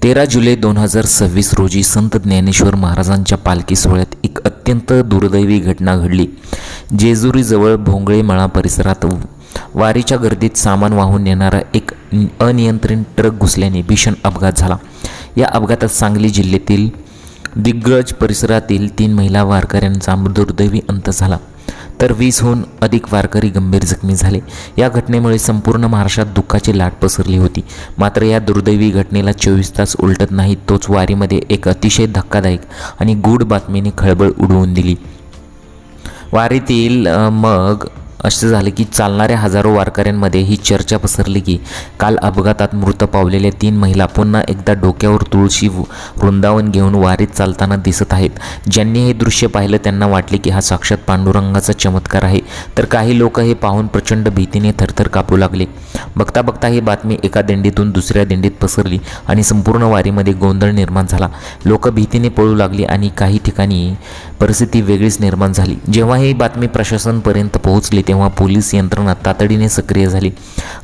13 जुलै 2026 रोजी संत ज्ञानेश्वर महाराजांच्या पालखी सोहळ्यात एक अत्यंत दुर्दैवी घटना घडली। जेजुरीजवळ भोंगळेमळा परिसरात वारीच्या गर्दीत सामान वाहून नेणारा एक अनियंत्रित ट्रक घुसल्याने भीषण अपघात झाला। या अपघातात सांगली जिल्ह्यातील दिग्रज परिसरातील 3 महिला वारकऱ्यांचा दुर्दैवी अंत झाला, तर 20हून अधिक वारकरी गंभीर जखमी झाले। या घटनेमुळे संपूर्ण महाराष्ट्रात दुःखाची लाट पसरली होती। मात्र या दुर्दैवी घटनेला 24 तास उलटत नाहीत तोच वारीमध्ये एक अतिशय धक्कादायक आणि गूढ बातमीने खळबळ उडवून दिली। वारीतील मग असे झाले की चालणाऱ्या हजारो वारकऱ्यांमध्ये ही चर्चा पसरली की काल अपघातात मृत पावलेल्या 3 महिला पुन्हा एकदा डोक्यावर तुळशी वृंदावन घेऊन वारीत चालताना दिसत आहेत। ज्यांनी हे दृश्य पाहिलं त्यांना वाटले की हा साक्षात पांडुरंगाचा चमत्कार आहे, तर काही लोक हे पाहून प्रचंड भीतीने थरथर कापू लागले। बघता बघता ही बातमी एका दिंडीतून दुसऱ्या दिंडीत पसरली आणि संपूर्ण वारीमध्ये गोंधळ निर्माण झाला। लोक भीतीने पळू लागली आणि काही ठिकाणी परिस्थिती वेगळीच निर्माण झाली। जेव्हा ही बातमी प्रशासनापर्यंत पोहोचली तेव्हा पोलीस यंत्रणा तातडीने सक्रिय झाली।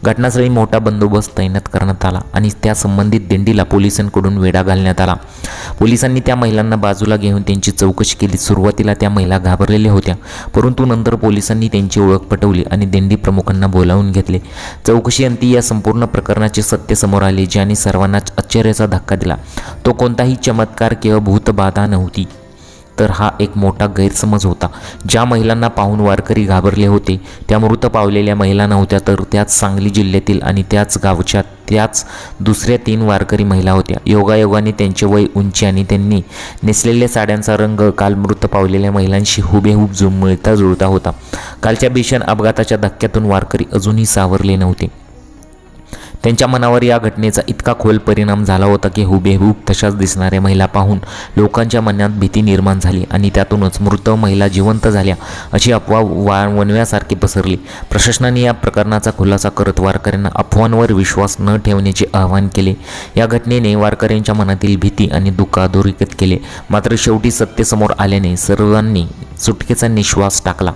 घटनास्थळी मोठा बंदोबस्त तैनात करण्यात आला आणि त्या संबंधित दिंडीला पोलिसांकडून वेढा घालण्यात आला। पोलिसांनी त्या महिलांना बाजूला घेऊन त्यांची चौकशी केली। सुरुवातीला त्या महिला घाबरलेल्या होत्या, परंतु नंतर पोलिसांनी त्यांची ओळख पटवली आणि दिंडी प्रमुखांना बोलावून घेतले। चौकशीअंती या संपूर्ण प्रकरणाचे सत्य समोर आले, ज्याने सर्वांनाच आश्चर्याचा धक्का दिला। तो कोणताही चमत्कार किंवा भूतबाधा नव्हती, तर हा एक मोठा गैरसमज होता। ज्या महिलांना पाहून वारकरी घाबरले होते त्या मृत पावलेल्या महिला नव्हत्या, तर त्याच सांगली जिल्ह्यातील आणि त्याच गावच्या त्याच दुसऱ्या 3 वारकरी महिला होत्या। योगायोगाने त्यांचे वय, उंची आणि त्यांनी नेसलेल्या साड्यांचा रंग काल मृत पावलेल्या महिलांशी हुबेहूब मिळता जुळता होता। कालच्या भीषण अपघाताच्या धक्क्यातून वारकरी अजूनही सावरले नव्हते। त्यांच्या मनावर या घटनेचा इतका खोल परिणाम झाला होता की हुबेहूब तशाच दिसणाऱ्या महिला पाहून लोकांच्या मनात भीती निर्माण झाली आणि त्यातूनच मृत महिला जिवंत झाल्या अशी अफवा वणव्यासारखी पसरली। प्रशासनाने या प्रकरणाचा खुलासा करत वारकऱ्यांना अफवांवर विश्वास न ठेवण्याचे आवाहन केले। या घटनेने वारकऱ्यांच्या मनातील भीती आणि दुःख अधोरेखित केले। मात्र शेवटी सत्य समोर आल्याने सर्वांनी सुटकेचा निश्वास टाकला।